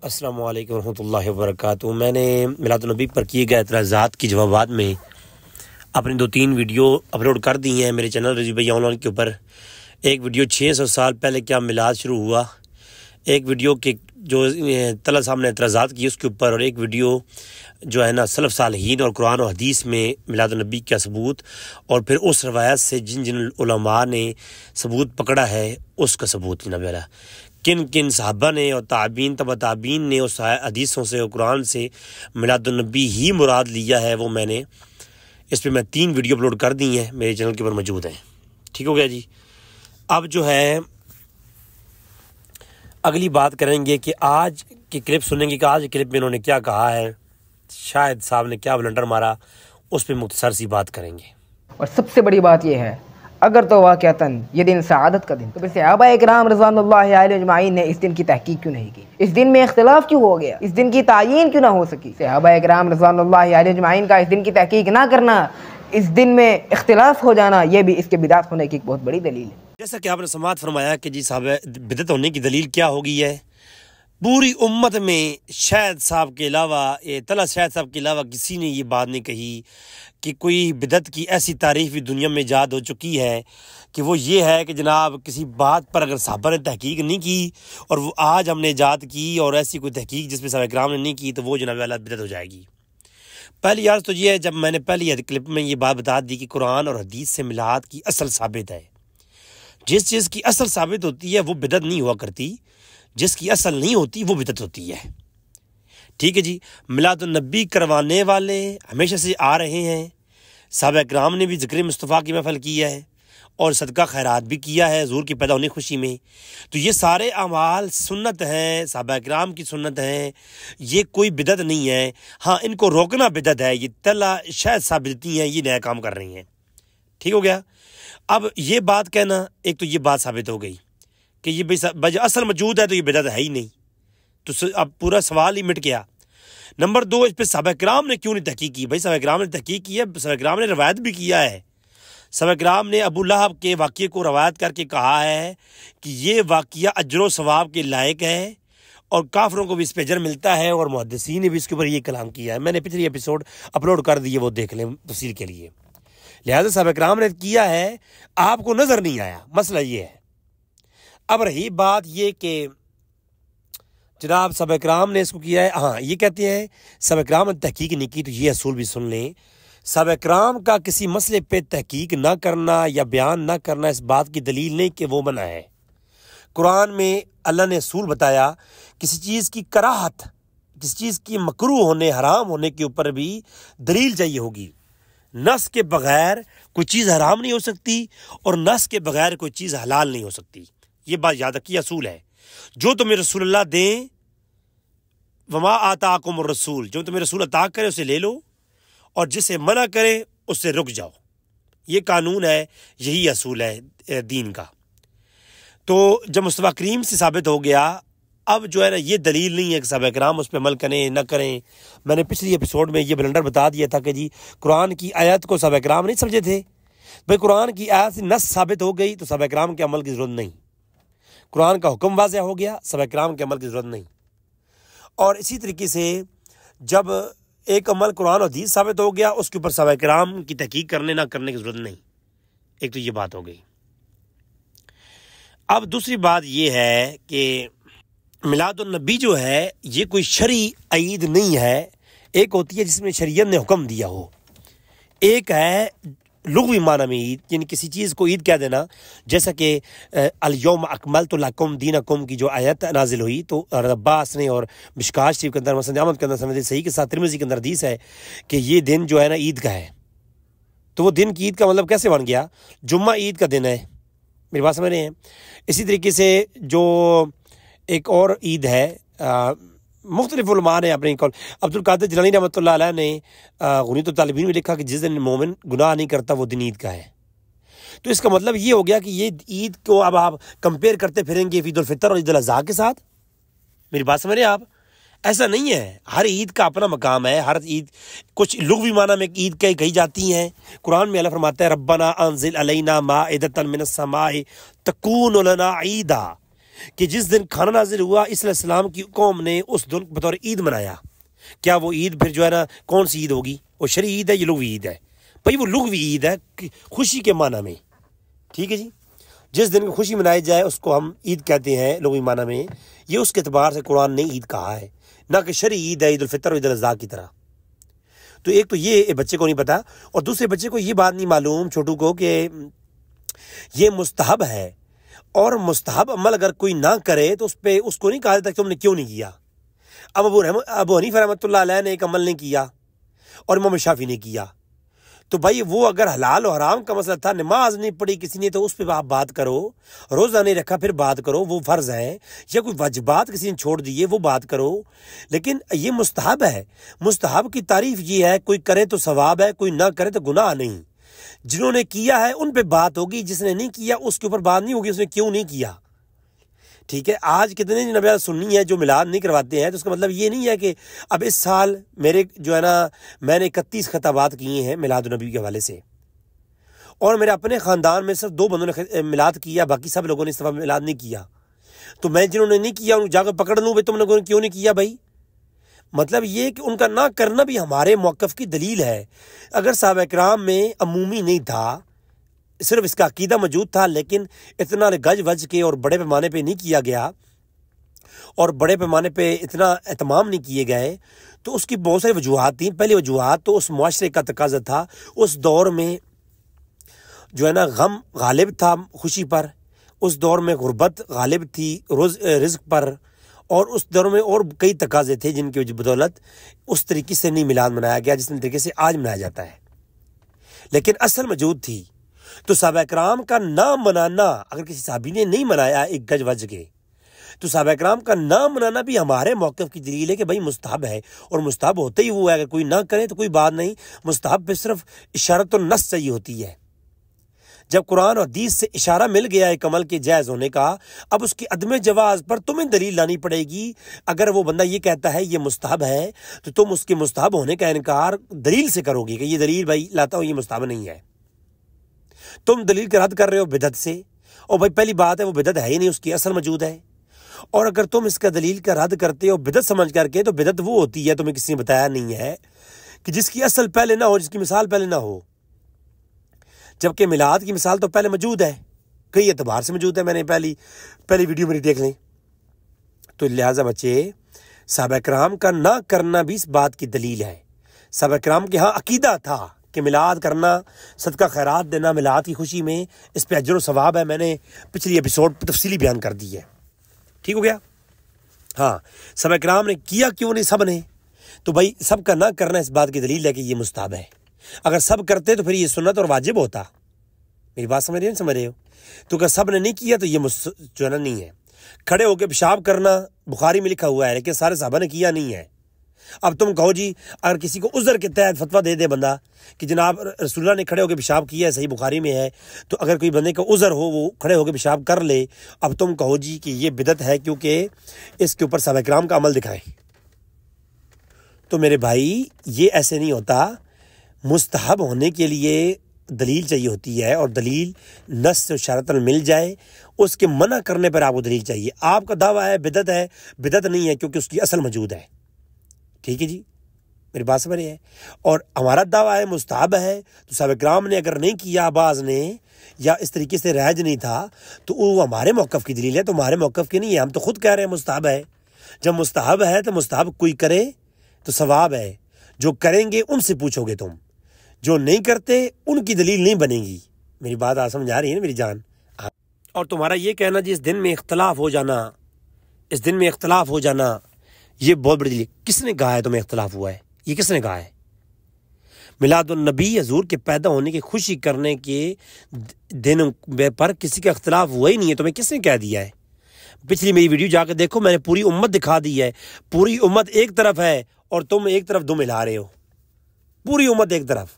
अस्सलामु अलैकुम रहमतुल्लाहि व बरकातुहू। मैंने मिलादुन्नबी पर किए गए एतराज़ात की जवाबात में अपनी 2-3 वीडियो अपलोड कर दी हैं मेरे चैनल रज़ी भैया ऑनलाइन के ऊपर। एक वीडियो 600 साल पहले क्या मिलाद शुरू हुआ, एक वीडियो के जो तला साहब ने एतराज़ात किए उसके ऊपर, और एक वीडियो जो है ना सलफ़ सालिहीन और कुरान और हदीस में मिलादुन्नबी का सबूत, और फिर उस रवायत से जिन जिन उलमा ने सबूत पकड़ा है उसका सबूत जनाब वाला, किन किन साहबा ने और ताबीन तबा ताबीन ने उस हदीसों से और कुरान से मिलादुन्नबी ही मुराद लिया है, वो मैंने इस पर मैं 3 वीडियो अपलोड कर दी हैं, मेरे चैनल के ऊपर मौजूद हैं। ठीक हो गया जी। अब जो है अगली बात करेंगे कि आज की क्लिप सुनेंगे कि आज की क्लिप में इन्होंने क्या कहा है, शायद साहब ने क्या ब्लंडर मारा, उस पर मुख्तसर सी बात करेंगे। और सबसे बड़ी बात यह है, अगर तो वाक़तन ये दिन सआदत का दिन, तो फिर सहाबा इकराम रज़वानुल्लाहि अलैहिम अजमाइन ने इस दिन की तहकीक क्यों नहीं की? इस दिन में इख्तिलाफ क्यों हो गया? इस दिन की तायीन क्यों ना हो सकी? सहाबा इकराम रज़वानुल्लाहि अलैहिम अजमाइन का इस दिन की तहकीक ना करना, इस दिन में इख्तिलाफ हो जाना, यह भी इसके बिदात होने की एक बहुत बड़ी दलील है। जैसा कि आपने समात फरमाया कि जी साहब बिदत होने की दलील क्या होगी है, पूरी उम्मत में शायद साहब के अलावा, तला शायद साहब के अलावा किसी ने ये बात नहीं कही कि कोई बिदत की ऐसी तारीफ़ भी दुनिया में ईजाद हो चुकी है कि वो ये है कि जनाब किसी बात पर अगर साहबा ने तहकीक नहीं की और वो आज हमने ईजाद की, और ऐसी कोई तहकीक जिसमें साहब इकराम ने नहीं की, तो वो जनाब वाला बिदत हो जाएगी। पहली यार तो ये है, जब मैंने पहली क्लिप में ये बात बता दी कि कुरान और हदीस से मिलाद की असल साबित है। जिस चीज़ की असल साबित होती है वो बिदत नहीं हुआ करती, जिसकी असल नहीं होती वो बिदत होती है। ठीक है जी। मिलादुन्नबी करवाने वाले हमेशा से आ रहे हैं, साहबा इकराम ने भी ज़िक्र मुस्तफ़ा की महफ़िल किया है और सदका खैरात भी किया है हुज़ूर की पैदा होने खुशी में। तो ये सारे अमाल सुन्नत हैं, साहबा इकराम की सुन्नत हैं, ये कोई बिदत नहीं है। हाँ, इनको रोकना बिदत है, ये तला शायद साबिती हैं, ये नया काम कर रही हैं। ठीक हो गया। अब ये बात कहना, एक तो ये बात साबित हो गई कि ये भाई असल मौजूद है तो ये बिदत है ही नहीं, तो अब पूरा सवाल ही मिट गया। नंबर 2, इस पर साहबा इकराम ने क्यों नहीं तहकीक की? भाई साहबा इकराम ने तहकीक की है, साहबा इकराम ने रवायत भी किया है। साहबा इकराम ने अबू लहब के वाक़ये को रवायत करके कहा है कि ये वाक़या अजर सवाब के लायक है और काफरों को भी इस पर अजर मिलता है, और मुहद्दिसीन ने भी इसके ऊपर ये कलाम किया है। मैंने पिछली एपिसोड अपलोड कर दिए, वो देख लें तफसील के लिए। लिहाजा साहबा इकराम ने किया है, आपको नज़र नहीं आया, मसला ये है। अब रही बात ये कि जनाब साहबा इकराम ने इसको किया है, हाँ ये कहते हैं साहबा इकराम ने तहकीक नहीं की, तो ये असूल भी सुन लें। साहबा इकराम का किसी मसले पे तहकीक ना करना या बयान ना करना इस बात की दलील नहीं कि वो मना है। कुरान में अल्लाह ने असूल बताया, किसी चीज़ की कराहत, किसी चीज़ की मकरूह होने, हराम होने के ऊपर भी दलील चाहिए होगी। नस के बगैर कोई चीज़ हराम नहीं हो सकती और नस के बगैर कोई चीज़ हलाल नहीं हो सकती। ये बात याद रखिए, असूल है। जो तुम्हें रसूलुल्लाह दें, वमा आताकुम रसूल, जो तुम्हें रसूल अता करे उसे ले लो, और जिसे मना करे उससे रुक जाओ। ये कानून है, यही असूल है दीन का। तो जब मुस्तफ़ा करीम से साबित हो गया, अब जो है ना ये दलील नहीं है कि साहबा इकराम उस पर अमल करें ना करें। मैंने पिछली एपिसोड में ये ब्लंडर बता दिया था कि जी कुरान की आयत को साहबा इकराम नहीं समझे थे। भाई कुरान की आयत से नस साबित हो गई तो साहबा इकराम के अमल की ज़रूरत नहीं, कुरान का हुक्म वाज़ह हो गया, साहबा इकराम के अमल की ज़रूरत नहीं। और इसी तरीके से जब एक अमल कुरान और हदीस साबित हो गया, उसके ऊपर साहबा इकराम की तहकीक करने ना करने की ज़रूरत नहीं। एक तो ये बात हो गई। अब दूसरी बात ये है कि मिलादुन्नबी जो है ये कोई शरई ईद नहीं है। एक होती है जिसमें शरीयत ने हुक्म दिया हो, एक है लुग़वी माना में ईद, यानी किसी चीज़ को ईद कह देना। जैसा कि अल-यौम अकमलतु लकुम दीनकुम की जो आयत नाजिल हुई, तो अब्बास ने और मिशकात शरीफ के अंदर, मसनद अहमद के अंदर सनद सही के साथ तिरमिज़ी के अंदर हदीस है कि ये दिन जो है ना ईद का है। तो वो दिन की ईद का मतलब कैसे बन गया? जुम्मा ईद का दिन है, मेरी बात समझ रहे हैं। इसी तरीके से जो एक और ईद है, मुख्तलिफ उलमा ने अपने कौल, अब्दुल कादिर जिलानी रहमतुल्लाह अलैह ने गुनीत तालिबीन में लिखा कि जिस दिन मोमिन गुनाह नहीं करता वो दिन ईद का है। तो इसका मतलब ये हो गया कि ये ईद को अब आप कंपेयर करते फिरेंगे ईद उल फितर और ईद उल अज़हा के साथ। मेरी बात समझ रहे हैं आप? ऐसा नहीं है, हर ईद का अपना मकाम है। हर ईद कुछ लुग़वी माना में ईद कही जाती हैं। कुरान में अल्लाह फरमाता है, रब्बना अंज़िल अलैना माइदतन मिनस समाई तकूनु लना ईदा, कि जिस दिन खाना नाजिल हुआ ईसा अलैहिस्सलाम की कौम ने उस दिन बतौर ईद मनाया। क्या वो ईद फिर जो है ना कौन सी ईद होगी? वो शरई ईद है, ये लुग़वी ईद है भाई। वो लुग़वी ईद है खुशी के माना में, ठीक है जी। जिस दिन खुशी मनाई जाए उसको हम ईद कहते हैं लुग़वी माना में। ये उसके एतबार से कुरान ने ईद कहा है, ना कि शरई ईद है ईद उल फितर और ईद उल अज़हा की तरह। तो एक तो ये बच्चे को नहीं पता, और दूसरे बच्चे को ये बात नहीं मालूम छोटू को कि ये मुस्तहब है, और मुस्तहब अमल अगर कोई ना करे तो उस पर उसको नहीं कहा जाता कि तुमने क्यों नहीं किया। अब अबू हनीफा रहमतुल्लाह अलैह ने एक अमल नहीं किया और इमाम शाफी ने किया, तो भाई वो अगर हलाल और हराम का मसला था, नमाज नहीं पढ़ी किसी ने तो उस पर आप बात करो, रोज़ा नहीं रखा फिर बात करो, वो फ़र्ज़ है, या कोई वाजिबात किसी ने छोड़ दिए वो बात करो। लेकिन ये मुस्तहब है। मुस्तहब की तारीफ़ ये है कोई करे तो सवाब है, कोई ना करे तो गुनाह नहीं। जिन्होंने किया है उन पे बात होगी, जिसने नहीं किया उसके ऊपर बात नहीं होगी उसने क्यों नहीं किया, ठीक है। आज कितने नबिया सुन्नी है जो मिलाद नहीं करवाते हैं, तो उसका मतलब ये नहीं है कि अब इस साल मेरे जो है ना मैंने 31 खताबात किए हैं मिलाद नबी के हवाले से, और मेरे अपने ख़ानदान में सिर्फ 2 बंदों ने मिलाद किया, बाकी सब लोगों ने इस दफ़ा मिलाद नहीं किया। तो मैं जिन्होंने नहीं किया उनको जाकर पकड़ लूँ भाई तुम लोगों ने क्यों नहीं किया भाई। मतलब ये कि उनका ना करना भी हमारे मौक़िफ़ की दलील है। अगर सहाबा इकराम में अमूमी नहीं था, सिर्फ इसका अकीदा मौजूद था, लेकिन इतना गज वज के और बड़े पैमाने पे नहीं किया गया और बड़े पैमाने पे इतना एहतमाम नहीं किए गए, तो उसकी बहुत सारी वजूहात थी। पहली वजूहात तो उस मुआशरे का तकाज़ा था, उस दौर में जो है ना गम गालिब था खुशी पर, उस दौर में गुर्बत गालिब थी रिज़्क़ पर, और उस दौर में और कई तकाज़े थे जिनकी बदौलत उस तरीके से नहीं मिलाद मनाया गया जिस तरीके से आज मनाया जाता है। लेकिन असल मौजूद थी। तो सहाबा इकराम का नाम मनाना, अगर किसी साहबी ने नहीं मनाया एक गज वज के, तो सहाबा इकराम का नाम मनाना भी हमारे मौक़िफ़ की दलील है कि भाई मुस्तहब है, और मुस्तहब होते ही वो है। अगर कोई ना करे तो कोई बात नहीं, मुस्तहब पे सिर्फ इशारत और नस चाहिए होती है। जब कुरान और हदीस से इशारा मिल गया एक अमल के जायज़ होने का, अब उसकी अदम जवाज़ पर तुम्हें दलील लानी पड़ेगी। अगर वो बंदा ये कहता है ये मुस्तहब है, तो तुम उसके मुस्तहब होने का इनकार दलील से करोगे कि ये दलील भाई लाता हूँ ये मुस्तहब नहीं है। तुम दलील का रद्द कर रहे हो बिदअत से, और भाई पहली बात है वो बिदअत है ही नहीं, उसकी असल मौजूद है। और अगर तुम इसका दलील का रद्द करते हो बिदअत समझ करके, तो बिदअत वो होती है, तुम्हें किसी ने बताया नहीं है, कि जिसकी असल पहले ना हो, जिसकी मिसाल पहले ना हो। जबकि मिलाद की मिसाल तो पहले मौजूद है, कई एतबार से मौजूद है, मैंने पहली वीडियो मेरी देख लें। तो लिहाजा बच्चे, सहाबा इकराम का ना करना भी इस बात की दलील है। सहाबा इकराम के यहाँ अकीदा था कि मिलाद करना, सदका खैरात देना मिलाद की खुशी में, इस पे अजर व सवाब है। मैंने पिछली एपिसोड पर तफसीली बयान कर दी है, ठीक हो गया। हाँ, सहाबा इकराम ने किया क्यों नहीं, सब ने, तो भाई सबका ना करना इस बात की दलील है कि ये मुस्तहब है। अगर सब करते तो फिर ये सुन्नत और वाजिब होता। मेरी बात समझ रहे हो, समझ रहे हो? तो अगर सब ने नहीं किया तो ये जो है ना नहीं है। खड़े होकर पेशाब करना बुखारी में लिखा हुआ है, लेकिन सारे साहबा ने किया नहीं है। अब तुम कहो जी, अगर किसी को उज़र के तहत फतवा दे बंदा कि जनाब रसूलुल्लाह ने खड़े होकर पेशाब किया है, सही बुखारी में है, तो अगर कोई बंदे का उज़र हो वो खड़े होकर पेशाब कर ले, अब तुम कहो जी कि ये बिदअत है क्योंकि इसके ऊपर सहाबा इकराम का अमल दिखाएं। तो मेरे भाई ये ऐसे नहीं होता। मुस्तहब होने के लिए दलील चाहिए होती है, और दलील नस से इशारतन मिल जाए, उसके मना करने पर आपको दलील चाहिए। आपका दावा है बिदअत है, बिदअत नहीं है क्योंकि उसकी असल मौजूद है, ठीक है जी, मेरी बात समझ रही है। और हमारा दावा है मुस्तहब है, तो सहाबा इकराम ने अगर नहीं किया, आबाज ने, या इस तरीके से रहज नहीं था, तो वो हमारे मौक़िफ़ की दलील है, तो हमारे मौक़िफ़ की नहीं है। हम तो खुद कह रहे हैं मुस्तहब है। जब मुस्तहब है तो मुस्तहब कोई करे तो सवाब है, जो करेंगे उनसे पूछोगे तुम, जो नहीं करते उनकी दलील नहीं बनेगी। मेरी बात आज समझ आ रही है ना मेरी जान? और तुम्हारा ये कहना जी इस दिन में इख्तलाफ हो जाना, इस दिन में इख्तलाफ हो जाना, ये बहुत बड़ी दलील। किसने कहा है तुम्हें इख्तलाफ हुआ है? ये किसने कहा है? मिलादुन नबी हजूर के पैदा होने की खुशी करने के दिन पर किसी का इख्तलाफ हुआ ही नहीं है, तुम्हें किसने कह दिया है? पिछली मेरी वीडियो जाकर देखो, मैंने पूरी उम्मत दिखा दी है। पूरी उम्मत एक तरफ है और तुम एक तरफ दुम हिला रहे हो। पूरी उम्मत एक तरफ।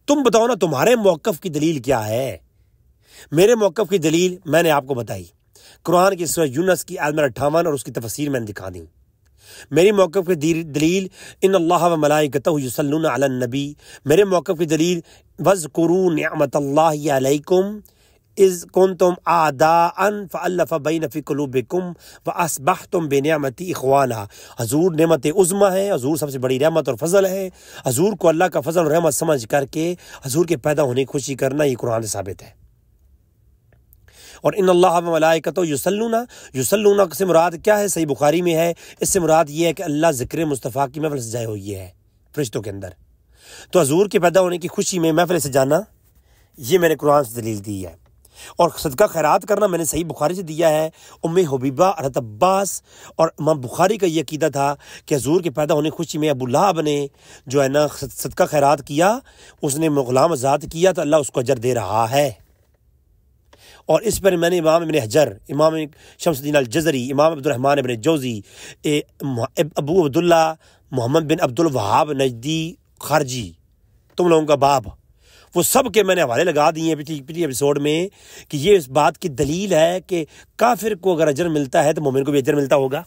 तुम बताओ ना तुम्हारे मौक़िफ़ की दलील क्या है? मेरे मौक़िफ़ की दलील मैंने आपको बताई, कुरान की सूरह यूनुस की आयत नंबर 58 और उसकी तफसीर मैंने दिखा दी। मेरी मौक़िफ़ की दलील इन्नल्लाह व मलाइकतहु युसल्लूना अलन नबी। मेरे मौक़िफ़ की दलील वज़कुरू निअमतल्लाहि अलैकुम इज़ कुंतुम आदाअन फ़अल्लफ़ बैन फ़ी क़ुलूबिकुम व अस्बहतुम बिनिअमती इख़वाना। हजूर नेमत उज़्मा है, हजूर सबसे बड़ी रहमत और फजल है। हजूर को अल्लाह का फजल और रहमत समझ करके हजूर के पैदा होने की खुशी करना ये कुरान से साबित है। और इन्नल्लाह व मलाइकतहु युसल्लूना से मुराद क्या है? सही बुखारी में है, इससे मुराद ये है कि अल्लाह ज़िक्र मुस्तफ़ा की महफ़िल सजाए हुई है फरिश्तों के अंदर। तो हजूर के पैदा होने की खुशी में महफ़िल सजाना, ये मैंने कुरान से दलील दी है। और सदका खैरात करना मैंने सही बुखारी से दिया है। उम्मे हबीबा, हज़रत अब्बास और इमाम बुखारी का ये अकीदा था कि हजूर के पैदा होने की खुशी में अबू लहब ने जो है ना सदका खैरात किया, उसने ग़ुलाम आज़ाद किया, तो अल्लाह उसको अजर दे रहा है। और इस पर मैंने इमाम इब्न हजर, इमाम शम्सुद्दीन अल-जज़री, इमाम अब्दुर्रहमान इब्न जौज़ी, अबू अब्दुल्ला मोहम्मद बिन अब्दुल वहाब नजदी खारजी, तुम लोगों का बाप, वो सब के मैंने हवाले लगा दिए हैं पिछली एपिसोड में कि ये इस बात की दलील है कि काफिर को अगर अजर मिलता है तो मोमिन को भी अजर मिलता होगा।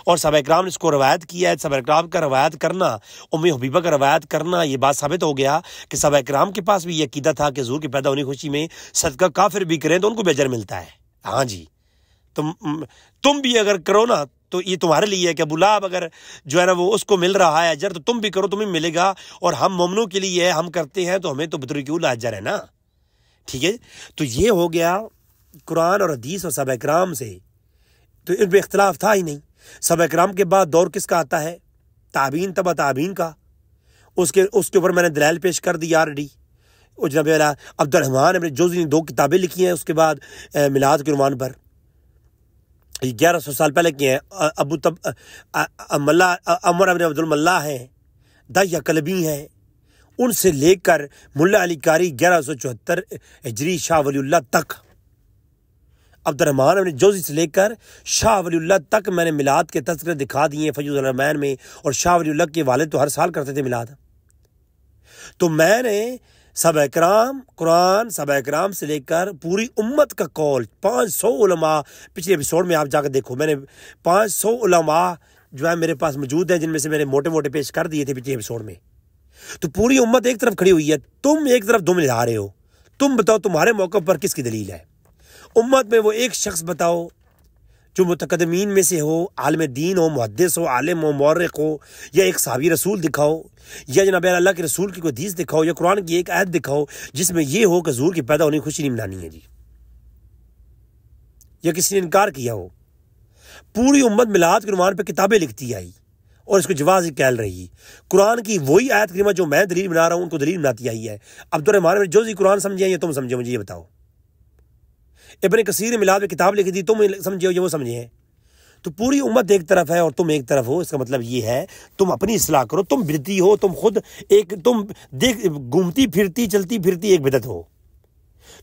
और सहाबा इकराम ने इसको रवायत किया है। सहाबा इकराम का रवायत करना, उम्मे हबीबा का रवायत करना, ये बात साबित हो गया कि सहाबा इकराम के पास भी ये अकीदा था कि हुजूर के पैदा होने की खुशी में सदका काफिर भी करें तो उनको भी अजर मिलता है। हाँ जी, तुम भी अगर करो ना तो ये तुम्हारे लिए है कि अबू लहब अगर जो है ना वो उसको मिल रहा है अजर, तो तुम भी करो, तुम्हें मिलेगा। और हम मोमिनों के लिए है, हम करते हैं तो हमें तो बतौर अजर है ना। ठीक है, तो ये हो गया कुरान और हदीस और सहाबा इकराम से, तो इनमें इख्तिलाफ था ही नहीं। सहाबा इकराम के बाद दौर किसका आता है? ताबीन, तबा ताबीन का। उसके ऊपर मैंने दलाइल पेश कर दी ऑलरेडी। और जनाब अब्दुर्रहमान इब्न जौज़ी ने 2 किताबें लिखी हैं उसके बाद मिलाद के उन्वान पर, 1100 साल पहले की हैं। अबू तब मल्ला अमर अब्न अब्दुल मल्ला हैं, दाहिया कलबी हैं, उनसे लेकर मुल्ला अली कारी 1174 हिजरी शाह वलीउल्लाह तक, अब्दुर्रहमान इब्न जौज़ी से लेकर शाह वलीउल्लाह तक मैंने मिलाद के तज़किरे दिखा दिए फैज़ुल रहमान में। और शाह वलीउल्लाह के वालिद तो हर साल करते थे मिलाद। तो मैंने सहाबा इकराम, कुरान, सहाबा इकराम से लेकर पूरी उम्मत का कौल, 500 उलमा, पिछले एपिसोड में आप जाकर देखो, मैंने 500 उलमा जो है मेरे पास मौजूद है, जिनमें से मैंने मोटे मोटे पेश कर दिए थे पिछले एपिसोड में। तो पूरी उम्मत एक तरफ खड़ी हुई है, तुम एक तरफ दुम हिला रहे हो। तुम बताओ तुम्हारे मौक़िफ़ पर किसकी दलील है? उम्मत में वो एक शख्स बताओ जो मुतकदमीन में से हो, आलिम दीन हो, मुहद्दिस हो, आलिम हो, मौर्रिख हो, या एक सहाबी रसूल दिखाओ, या जनाब अल्लाह के रसूल की कोई हदीस दिखाओ, या कुरान की एक आयत दिखाओ जिसमें यह हो कि हुजूर की पैदा होने की खुशी नहीं मनानी है जी, या किसी ने इनकार किया हो। पूरी उम्मत मिलाद के उन्वान पर किताबें लिखती आई और इसको जवाज़ कहल रही। कुरान की वही आयत करीमा जो मैं दलील बना रहा हूँ उनको दलील बनाती आई है। अब्दुर्रहमान इब्न जौज़ी कुरान समझे या तुम समझे? मुझे ये बताओ। इब्न कसीर ने मिलाद में किताब लिखी थी, तुम समझे हो या वो समझे हैं? तो पूरी उम्मत एक तरफ है और तुम एक तरफ हो। इसका मतलब ये है तुम अपनी इस्लाह करो। तुम बिदती हो, तुम खुद एक, तुम देख घूमती फिरती चलती फिरती एक बिदत हो।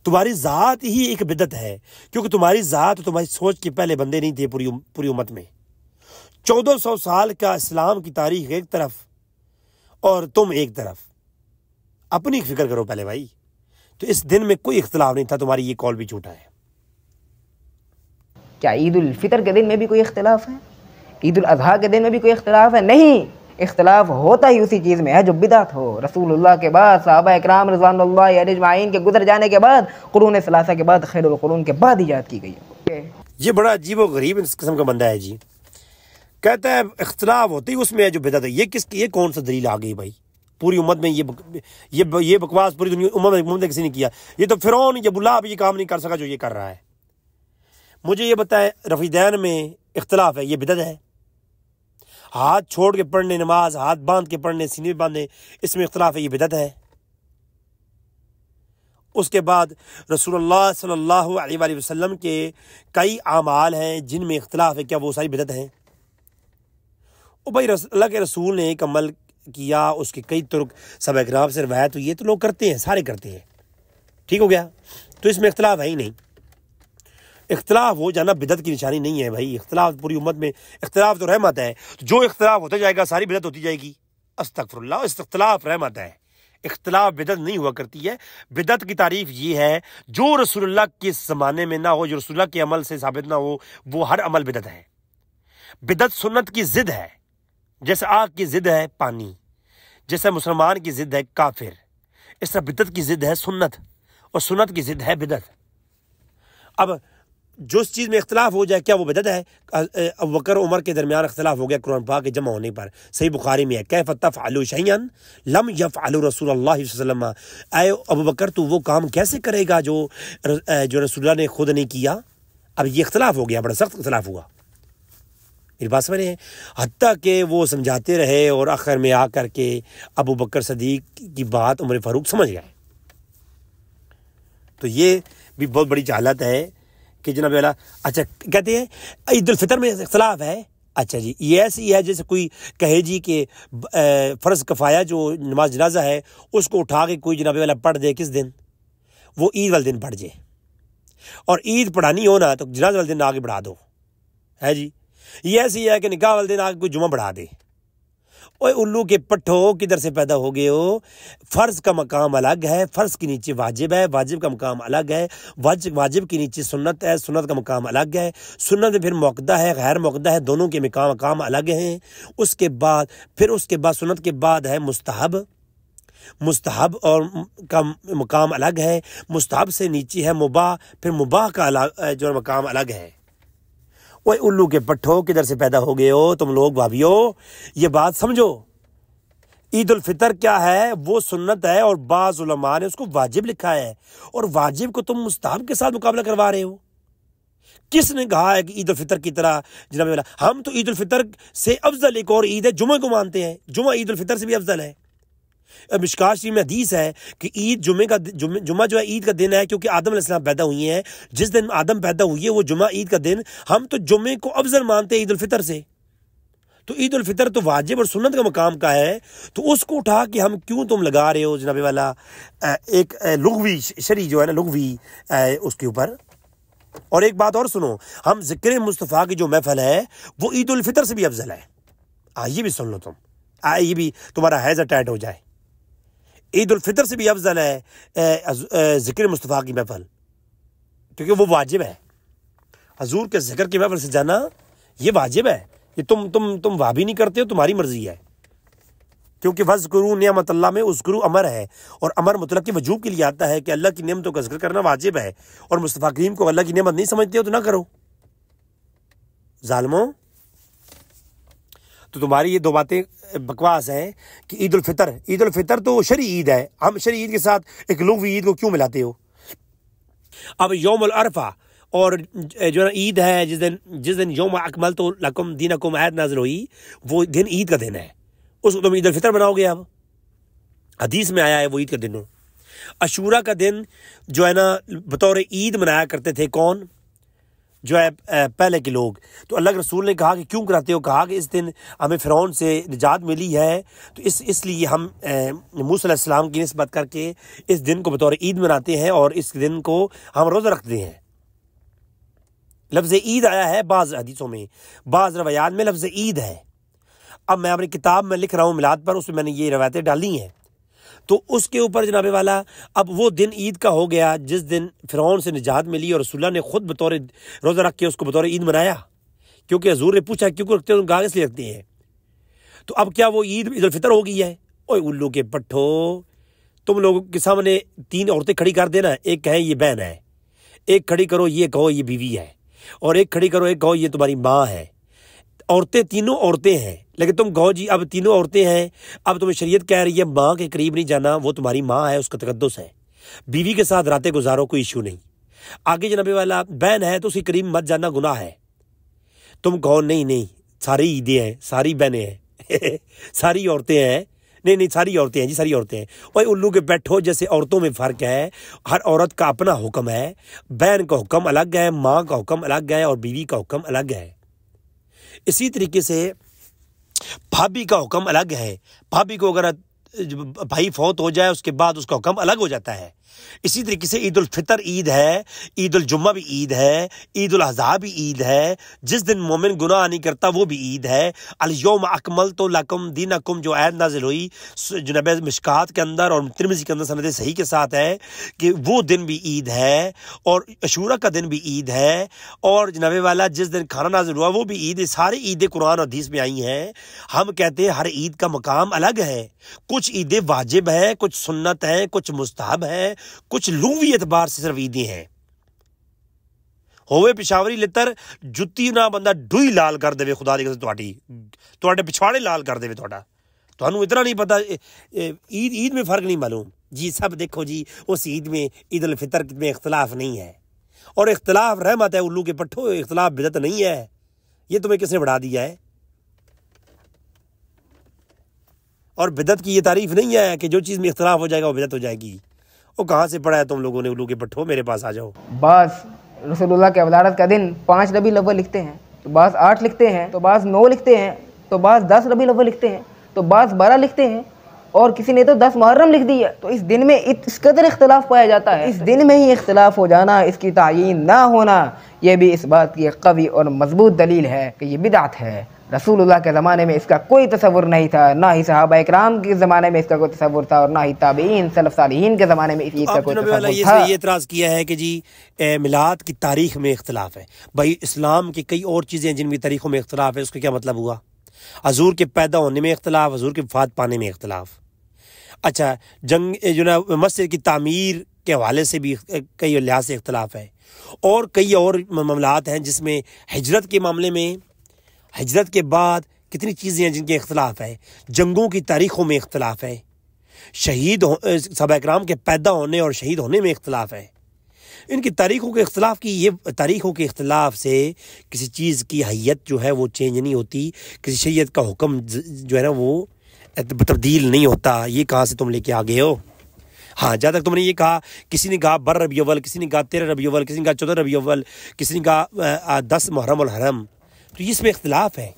तुम्हारी ज़ात ही एक बिदत है, क्योंकि तुम्हारी ज़ात, तुम्हारी सोच के पहले बंदे नहीं थे पूरी उम्मत में। 1400 साल का इस्लाम की तारीख एक तरफ और तुम एक तरफ। अपनी फिक्र करो पहले भाई। तो इस दिन में कोई इख्तिलाफ नहीं था, तुम्हारी ये कॉल भी झूठा है। क्या ईद उल फितर के दिन में भी कोई इख्तिलाफ है? ईद उल अज़हा के दिन में भी कोई इख्तिलाफ है? नहीं, इख्तिलाफ होता ही उसी चीज़ में है जो बिदात हो। रसूलुल्लाह के बाद, सहाबा इकराम रिज़वानुल्लाहि अलैहिम अजमाइन के गुजर जाने के बाद, कुरून सलासा के बाद, खैरुल कुरून के बाद ईजाद की गई है। ये बड़ा अजीब और गरीब इस किस्म का बंदा है जी। कहता है इख्तिलाफ होती ही उसमें है जो बिदअत है। ये कौन सा दलील आ गई भाई? पूरी उम्मत में ये बकवास पूरी दुनिया उम्मत ने किसी ने किया। ये तो फिरौन या बुला भी ये काम नहीं कर सका जो ये कर रहा है। मुझे ये बताएं, रफ़ीदैन में इख्तिलाफ है, ये बिदअत है? हाथ छोड़ के पढ़ने नमाज, हाथ बांध के पढ़ने, सीने में बांधने, इसमें इख्तिलाफ है, ये बिदअत है? उसके बाद रसूलुल्लाह सल्लल्लाहु अलैहि वसल्लम के कई आमाल हैं जिनमें इख्तिलाफ है, क्या वो सारी बिदअत हैं? ओ भाई, अल्लाह के रसूल ने एक अमल किया, उसके कई तुर्क सहाबा किराम से रवायत हुई है, तो लोग करते हैं, सारे करते हैं, ठीक हो गया। तो इसमें इख्तिलाफ है ही नहीं। इख्तिलाफ हो जाना बिदअत की निशानी नहीं है भाई। इख्तिलाफ पूरी उम्मत में, इख्तिलाफ तो रहमत है। जो इख्तिलाफ होता जाएगा सारी बिदअत होती जाएगी। अस्तगफिरुल्लाह, इख्तिलाफ रहमत है, इख्तिलाफ बिदअत नहीं हुआ करती है। बिदअत की तारीफ ये है जो रसूलुल्लाह के ज़माने में ना हो, जो रसूलुल्लाह के अमल से साबित ना हो, वो हर अमल बिदअत है। बिदअत सुन्नत की जिद है, जैसे आग की जिद है पानी, जैसे मुसलमान की जिद है काफिर, इस तरह बिदअत की जिद है सुन्नत, और सुन्नत की जिद है बिदअत। अब जो इस चीज़ में इख्तलाफ हो जाए क्या वो बिदअत है? अबू बकर उमर के दरमियान इख्तलाफ हो गया कुरान पाक के जमा होने पर। सही बुखारी में है, कैफ़ तफ़अलू शैअन लम यफ़अलू रसूलुल्लाह सल्लल्लाहु अलैहि वसल्लम। ऐ अबू बकर तू वो काम कैसे करेगा जो रसूलुल्लाह ने खुद नहीं किया? अब ये इख्तलाफ हो गया, बड़ा सख्त इख्तलाफ हुआ। मेरी बात समझ रहे हैं? हत्ता कि वो समझाते रहे और आखिर में आकर के अबू बकर सदीक की बात उमर फ़ारूक समझ गए। तो ये भी बहुत बड़ी जहालत है कि जनाब वाला अच्छा कहते हैं ईद उल फितर में इख्तलाफ है। अच्छा जी, ये ऐसी है जैसे कोई कहे जी कि फ़र्ज़ कफ़ाया जो नमाज जनाजा है उसको उठा के कोई जनाब वाला पढ़ दे किस दिन, वो ईद वाले दिन पढ़ जाए, और ईद पढ़ानी हो ना तो जनाजा वाले दिन आगे बढ़ा दो, है जी। ये ऐसी है कि निकाह वाले दिन आगे कोई जुमा बढ़ा दे। ओए उल्लू के पट्ठो, किधर से पैदा हो गए हो? फ़र्ज़ का मकाम अलग है, फ़र्ज़ के नीचे वाजिब है, वाजिब का मकाम अलग है, वाजिब के नीचे सुन्नत है, सुन्नत का मकाम अलग है, सुन्नत में फिर मौक़दा है, गैर मौक़दा है, दोनों के मकाम अलग हैं। उसके बाद सुन्नत के बाद है मुस्तहब और का मकाम अलग है, मुस्तहब से नीचे है मुबाह, फिर मुबाह का अलग जो मकाम अलग है। ओए उल्लू के पट्ठो, किधर से पैदा हो गए हो तुम लोग भाभियों? ये बात समझो, ईद उल फितर क्या है? वो सुन्नत है और बाज़ उलमा ने उसको वाजिब लिखा है, और वाजिब को तुम मुस्तहब के साथ मुकाबला करवा रहे हो। किसने कहा है कि ईद उल फितर की तरह जनाब वाला? हम तो ईद उल फितर से अफजल एक और ईद है जुमे को मानते हैं, जुमा ईद उल फितर से भी अफजल है। मिशकात शरीफ में हदीस है कि ईद जुमा जो है ईद का दिन है, क्योंकि आदम अलैहिस्सलाम पैदा हुई हैं। जिस दिन आदम पैदा हुई है वो जुमा ईद का दिन, हम तो जुमे को अफजल मानते हैं ईद उल फितर से। तो ईद उल फितर तो वाजिब और सुन्नत का मकाम का है, तो उसको उठा के हम क्यों तुम लगा रहे हो जनाब वाला एक लुग़वी शरी जो है ना लुग़वी उसके ऊपर। और एक बात और सुनो, हम ज़िक्र मुस्तफ़ा की जो महफल है वो ईद उल फितर से भी अफजल है। ये भी सुन लो तुम, ये भी तुम्हारा हैज़ा टाइट हो जाए। ईद उल फितर से भी अफजल है ज़िक्र मुस्तफ़ा की महफल, क्योंकि वो वाजिब है। हजूर के ज़िक्र की महफल से जाना ये वाजिब है। ये तुम वाह भी नहीं करते हो, तुम्हारी मर्जी है, क्योंकि वज़्कुरू निअमत अल्लाह में उज़्कुरू अमर है, और अमर मुतलक की वजूब के लिए आता है कि अल्लाह की नेमतों का ज़िक्र करना वाजिब है। और मुस्तफ़ा करीम को अल्लाह की नेमत नहीं समझते हो तो ना करो ज़ालिमों। तो तुम्हारी ये दो बातें बकवास हैं कि ईद उल फितर तो शरई ईद है, हम शरई ईद के साथ एक लुग़वी ईद को क्यों मिलाते हो? अब यौमुल अरफा और जो ना ईद है जिस दिन यौम अकमलतु लकुम दीनकुम आयत नाज़िल हुई, वो दिन ईद का दिन है, उसको तुम ईद उल फितर बनाओगे। अब हदीस में आया है वो ईद का दिन हो। अशूरा का दिन जो है ना बतौर ईद मनाया करते थे कौन? जो है पहले के लोग। तो अल्लाह के रसूल ने कहा कि क्यों कराते हो? कहा कि इस दिन हमें फ़िरौन से निजात मिली है, तो इसलिए हम मूसा अलैहिस्सलाम की निस्बत करके इस दिन को बतौर ईद मनाते हैं और इस दिन को हम रोज़ा रखते हैं। लफ्ज़ ईद आया है बाज़ हदीसों में, बाज़ रवायात में लफ्ज़ ईद है। अब मैं अपनी किताब में लिख रहा हूँ मिलाद पर, उसमें मैंने ये रवायतें डाली हैं। तो उसके ऊपर जनाबे वाला अब वो दिन ईद का हो गया जिस दिन फ़िरौन से निजात मिली, और रसूलुल्लाह ने खुद बतौर रोज़ा रख के उसको बतौर ईद मनाया, क्योंकि हजूर ने पूछा क्यों रखते हो? कहा इसलिए रखते हैं। तो अब क्या वो ईद उल फितर हो गई है? ओए उल्लू के पट्ठो, तुम लोगों के सामने 3 औरतें खड़ी कर देना, एक कहे ये बहन है, एक खड़ी करो ये कहो ये बीवी है, और एक खड़ी करो एक कहो ये तुम्हारी माँ है। औरतें तीनों औरतें हैं, लेकिन तुम कहो जी अब तीनों औरतें हैं, अब तुम्हें शरीयत कह रही है माँ के करीब नहीं जाना, वो तुम्हारी माँ है, उसका तकद्दुस है। बीवी के साथ रातें गुजारो, कोई इशू नहीं। आगे जनाबे वाला बहन है तो उसके करीब मत जाना, गुनाह है। तुम कहो नहीं सारी ईदें हैं, सारी बहनें हैं सारी औरतें हैं, नहीं सारी औरतें हैं जी, सारी औरतें हैं। और उल्लू के बैठो, जैसे औरतों में फ़र्क है, हर औरत का अपना हुक्म है। बहन का हुक्म अलग है, माँ का हुक्म अलग है, और बीवी का हुक्म अलग है। इसी तरीके से भाभी का हुक्म अलग है। भाभी को अगर भाई फौत हो जाए उसके बाद उसका हुक्म अलग हो जाता है। इसी तरीके से ईद उल फितर ईद है, ईद उल जुम्मा भी ईद है, ईद उल अज़हा भी ईद है। जिस दिन मोमिन गुनाह नहीं करता वो भी ईद है। अल यौम अकमलतु लकुम दीनकुम जो आयत नाज़िल हुई जनाब मिशकात के अंदर और तिरमिज़ी के अंदर सनद सही के साथ है कि वो दिन भी ईद है, और अशूरा का दिन भी ईद है, और जनाब वाला जिस दिन खाना नाज़िल हुआ वो भी ईद है। सारी ईदें कुरान और हदीस में आई हैं। हम कहते हैं हर ईद का मकाम अलग है। कुछ ईदें वाजिब हैं, कुछ सुन्नत हैं, कुछ मुस्तहब हैं, कुछ लुग़वी एतबार से सिर्फ ईदें हैं। होवे पिशावरी लितर जुत्ती ना बंदा डूई लाल कर देवे खुदा दी कसम तुहाडे पिछवाड़े लाल कर देवे तुहाडा तुहानू इतना नहीं पता ईद में फ़र्क नहीं मालूम जी। सब देखो जी उस ईद में ईद उल फितर में इख्तलाफ नहीं है और इख्तलाफ रहमत है उल्लू के पट्ठो, इख्तलाफ बिदत नहीं है। ये तुम्हें किसने बढ़ा दिया है? और बिदत की ये तारीफ नहीं है कि जो चीज़ में इख्तलाफ हो जाएगा वो बिदत हो जाएगी। वो कहाँ से पढ़ा है तुम लोगों ने उल्लू के पट्ठो? मेरे पास आ जाओ। बस रसूलुल्लाह के वलादत का दिन 5 रबीउल अव्वल लिखते हैं, तो बाज़ 8 लिखते हैं, तो बाज़ 9 लिखते हैं, तो बाज़ 10 रबीउल अव्वल लिखते हैं, तो बाज़ 12 लिखते हैं और किसी ने तो 10 मुहर्रम लिख दी है। तो इस दिन में इस कदर इख्तलाफ पाया जाता है। इस दिन में ही इख्तलाफ हो जाना, इसकी तायीन ना होना, यह भी इस बात की एक कवी और मजबूत दलील है कि ये बिदअत है। रसूलुल्लाह के ज़माने में इसका कोई तसव्वुर नहीं था, ना ही सहाबा इकराम के ज़माने में इसका कोई तसव्वुर था और ना ही ताबईन सलफ़ सालिहीन के ज़माने में इस ईद का कोई तसव्वुर था। ये इतराज़ किया है कि जी मिलाद की तारीख़ में इख्तलाफ है। भाई इस्लाम की कई और चीज़ें हैं जिनकी तारीख़ों में इख्तलाफ है, उसका क्या मतलब हुआ? हजूर के पैदा होने में इख्तलाफ, हजूर के वफ़ात पाने में इख्तलाफ। अच्छा, जंग जो ना मस्जिद की तामीर के हवाले से भी कई लिहाज से इख्तलाफ है और कई और मामलात हैं जिसमें हिजरत के मामले में, हिजरत के बाद कितनी चीज़ें हैं जिनके इख्तलाफ है। जंगों की तारीख़ों में इख्तलाफ है, शहीद सहाबा इकराम के पैदा होने और शहीद होने में इख्तलाफ है। इनकी तारीख़ों के इख्तलाफ की ये तारीख़ों के इख्तलाफ से किसी चीज़ की हैयत जो है वो चेंज नहीं होती, किसी शरीयत का हुक्म जो है ना वो तब्दील नहीं होता। ये कहाँ से तुम लेके आ गए हो? हाँ, जहाँ तक तुमने ये कहा, किसी ने कहा 12 रबीउल अव्वल, किसी ने कहा 13 रबीउल अव्वल, किसी ने कहा 14 रबीउल अव्वल, किसी ने कहा 10 मुहर्रम उल हरम, तो इसमें इख्तलाफ है।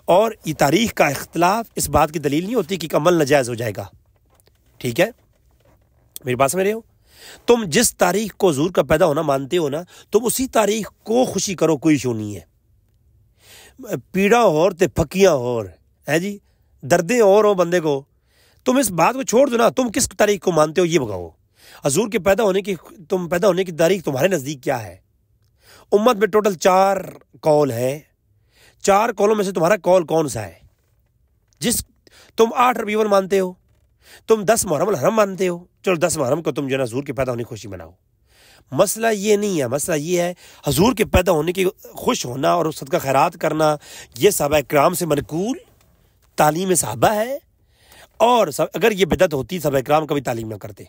और ये तारीख़ का इख्तलाफ इस बात की दलील नहीं होती कि अमल नाजायज़ हो जाएगा। ठीक है, मेरी बात समझ रहे हो? तुम जिस तारीख़ को हुज़ूर का पैदा होना मानते हो ना, तुम उसी तारीख़ को खुशी करो, कोई इशू नहीं है। पीड़ा और ते फकियाँ और है जी, दर्दें और हो बंदे को, तुम इस बात को छोड़ दो ना। तुम किस तारीख़ को मानते हो ये बताओ। हजूर के पैदा होने की तारीख़ तुम्हारे नज़दीक क्या है? उम्मत में टोटल 4 कौल है, 4 कौलों में से तुम्हारा कौल कौन सा है? जिस तुम 8 रबीउल अव्वल मानते हो, तुम 10 मुहर्रम उल हरम मानते हो, चलो 10 मुहर्रम को तुम जो है हजूर के पैदा होने की खुशी मनाओ। मसला ये नहीं है, मसला ये है हजूर के पैदा होने की खुश होना और सदका खैरात करना, ये सहाबा इकराम से मनकूल तालीम सहाबा है। और अगर ये बिदअत होती सहाबा इकराम कभी तालीम ना करते।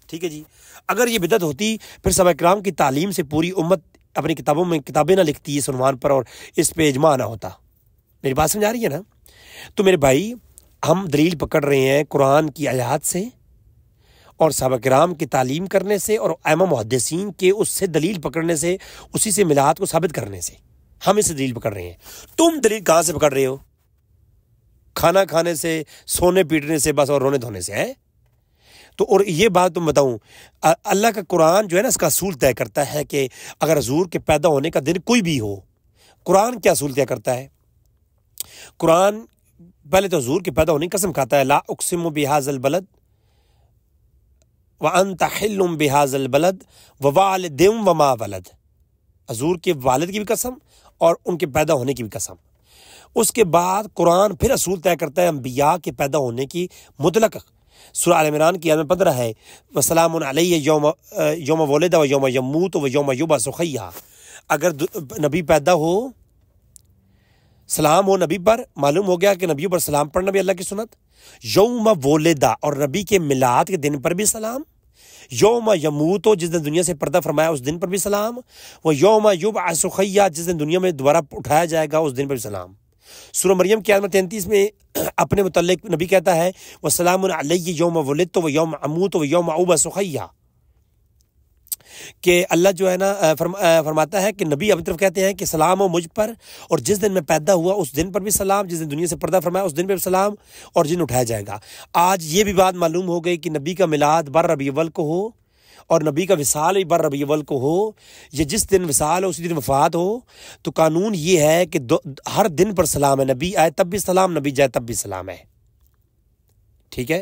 ठीक है जी, अगर ये बिदअत होती फिर सहाबा इकराम की तालीम से पूरी उम्मत अपनी किताबों में किताबें ना लिखती इस उन्वान पर और इस पे इजमा ना होता। मेरी बात समझ आ रही है ना? तो मेरे भाई, हम दलील पकड़ रहे हैं कुरान की आयात से और सहाबा किराम की तालीम करने से और आइमा मुहद्दिसीन के उससे दलील पकड़ने से, उसी से मिलाद को साबित करने से हम इसे दलील पकड़ रहे हैं। तुम दलील कहाँ से पकड़ रहे हो? खाना खाने से, सोने पीटने से बस और रोने धोने से है। तो और ये बात तुम बताऊं, अल्लाह का कुरान जो है ना इसका असूल तय करता है कि अगर हजूर के पैदा होने का दिन कोई भी हो, कुरान क्या असूल तय करता है? कुरान पहले तो हजूर के पैदा होने की कसम खाता है, ला उक़सिमु बिहाज़ल बलद व अंत हिल्लुम बिहाज़ल बलद व वालिदिम व मा वलद। हजूर के वालिद की भी कसम और उनके पैदा होने की भी कसम। उसके बाद कुरान फिर असूल तय करता है अंबिया के पैदा होने की मुतलक। सूरह आल इमरान की आयत में 15 है, वसलामुन अलैहि यौम वुलिदा व यौम यमूत व यौम युबअसु हय्या। अगर नबी पैदा हो, सलाम हो नबी पर, मालूम हो गया कि नबी पर सलाम पढ़ना भी अल्लाह की सुन्नत। यौम वुलिदा, और नबी के मिलाद के दिन पर भी सलाम। यौम यमूत, जिस दिन दुनिया से पर्दा फरमाया उस दिन पर भी सलाम। व यौम युबअसु हय्या, जिस दिन दुनिया में दोबारा उठाया जाएगा उस दिन पर भी सलाम। सूरह मरियम की आयत 33 में अपने मुतल्लिक नबी कहता है, वसलामुन अलैहि यौम वुलिदतु व यौम अमूतु व यौम उबअसु हय्या, कि अल्लाह जो है ना फरमाता है कि नबी अपनी तरफ कहते हैं कि सलाम हो मुझ पर, और जिस दिन मैं पैदा हुआ उस दिन पर भी सलाम, जिस दिन दुनिया से पर्दा फरमाया उस दिन पर भी सलाम, और जिन उठाया जाएगा। आज ये भी बात मालूम हो गई कि नबी का मिलाद 12 रबीउल अव्वल को हो और नबी का विसाल भी 12 रबीउल अव्वल को हो, ये जिस दिन विसाल हो उसी दिन वफात हो, तो कानून ये है कि हर दिन पर सलाम है। नबी आए तब भी सलाम, नबी जाए तब भी सलाम है। ठीक है,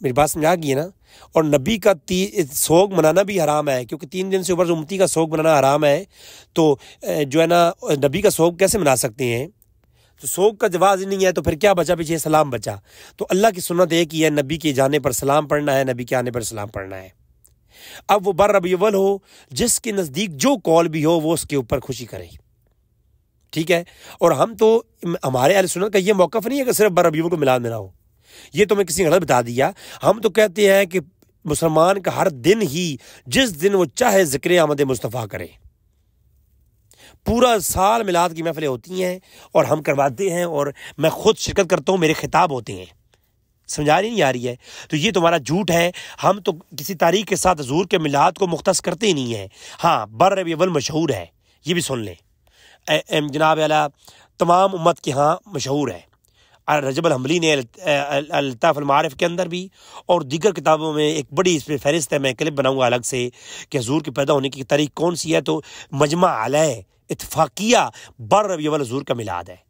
मेरी बात समझ आ गई है ना? और नबी का सोग मनाना भी हराम है, क्योंकि 3 दिन से ऊपर उम्मती का सोग मनाना हराम है। तो जो है ना, नबी का सोग कैसे मना सकते हैं? तो सोग का जवाब ही नहीं है, तो फिर क्या बचा पीछे? सलाम बचा। तो अल्लाह की सुन्नत एक ही है, नबी के जाने पर सलाम पढ़ना है, नबी के आने पर सलाम पढ़ना है। अब वो बर रबीउल अव्वल हो, जिसके नज़दीक जो कौल भी हो वो उसके ऊपर खुशी करे, ठीक है। और हम तो, हमारे अहले सुन्नत का ये मौक़िफ़ नहीं है कि सिर्फ बर रबीउल को मिलाद में ना हो, ये तो मैं किसी गलत बता दिया। हम तो कहते हैं कि मुसलमान का हर दिन ही, जिस दिन वो चाहे ज़िक्र आमद मुस्तफ़ा करे। पूरा साल मिलाद की महफ़िलें होती हैं और हम करवाते हैं, और मैं खुद शिरकत करता हूँ, मेरे खिताब होते हैं। समझा नहीं आ रही है? तो ये तुम्हारा झूठ है। हम तो किसी तारीख के साथ हुज़ूर के मिलाद को मुख्तस करते ही नहीं है। हाँ, बर रबीउल अव्वल मशहूर है, ये भी सुन लें, जनाब आला तमाम उम्मत के यहाँ मशहूर है। रजब अल-हम्बली ने अल-लताफ़ अल-मारिफ़ के अंदर भी और दीगर किताबों में एक बड़ी इस पर फहरिस्त है, मैं क्लिप बनाऊंगा अलग से कि हुज़ूर के पैदा होने की तारीख कौन सी है। तो मजमा अलैह इत्तफ़ाक़िया बर रबीउल अव्वल हुज़ूर का मिलाद है।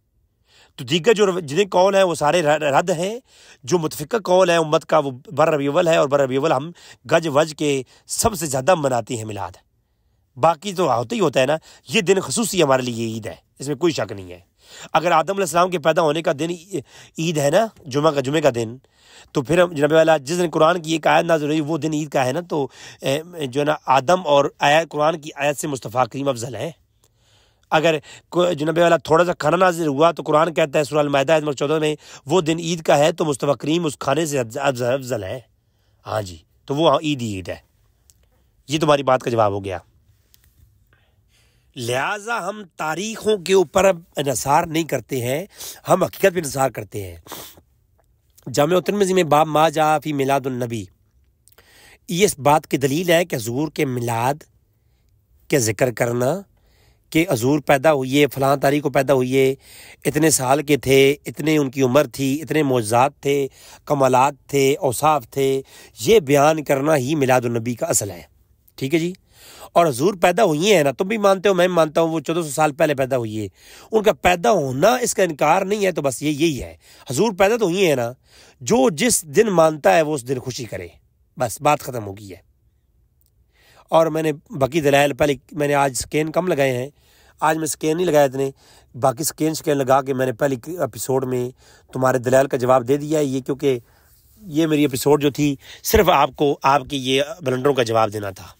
तो दीगर जो जितने कौल हैं वो सारे रद्द हैं। जो मुतफ़िक़ा कौल है उम्मत का वो बर रबीउल अव्वल है, और बर रबीउल अव्वल हम गज वज के सबसे ज़्यादा मनाते हैं मिलाद। बाकी तो होता ही होता है ना, ये दिन ख़ुसूसी हमारे लिए ईद है, इसमें कोई शक नहीं है। अगर आदम अलैहिस्सलाम के पैदा होने का दिन ईद है ना, जुमे का दिन, तो फिर हम जनाब वाला जिस दिन कुरान की एक आयत नाज़िल हुई वो दिन ईद का है ना, तो जो है ना आदम और आयत कुरान की आयत से मुस्तफ़ा करीम अफजल है। अगर जनाब वाला थोड़ा सा खाना नाज़िल हुआ तो कुरान कहता है सूरह अल-माइदा नंबर 14 में वो दिन ईद का है, तो मुस्तफ़ा करीम उस खाने से अफजल है। हाँ जी, तो वो ईद है। ये तुम्हारी बात का जवाब हो गया। लिहाजा हम तारीख़ों के ऊपर इंसार नहीं करते हैं, हम हकीकत पे इंसार करते हैं। जामे तिरमिज़ी में बाब मा जा फ़ी मिलादुन नबी, ये इस बात की दलील है कि हुज़ूर के मिलाद के ज़िक्र करना कि हुज़ूर पैदा हुए फ़लाँ तारीख़ को पैदा हुए, इतने साल के थे, इतने उनकी उम्र थी, इतने मौज़ात थे, कमालात थे, औसाफ थे, ये बयान करना ही मिलादुन नबी का असल है। ठीक है जी। और हुज़ूर पैदा हुई है ना, तुम भी मानते हो, मैं भी मानता हूँ, वो 1400 साल पहले पैदा हुई है। उनका पैदा होना इसका इनकार नहीं है, तो बस यही है, हुज़ूर पैदा तो हुई है ना। जो जिस दिन मानता है वो उस दिन खुशी करे, बस बात ख़त्म हो गई है। और मैंने बाकी दलाइल पहले, मैंने आज स्कैन कम लगाए हैं, आज मैं स्कैन नहीं लगाया इतने, बाकी स्कैन लगा के मैंने पहले एपिसोड में तुम्हारे दलाइल का जवाब दे दिया है। ये क्योंकि ये मेरी एपिसोड जो थी सिर्फ आपको आपकी ये ब्लंडरों का जवाब देना था।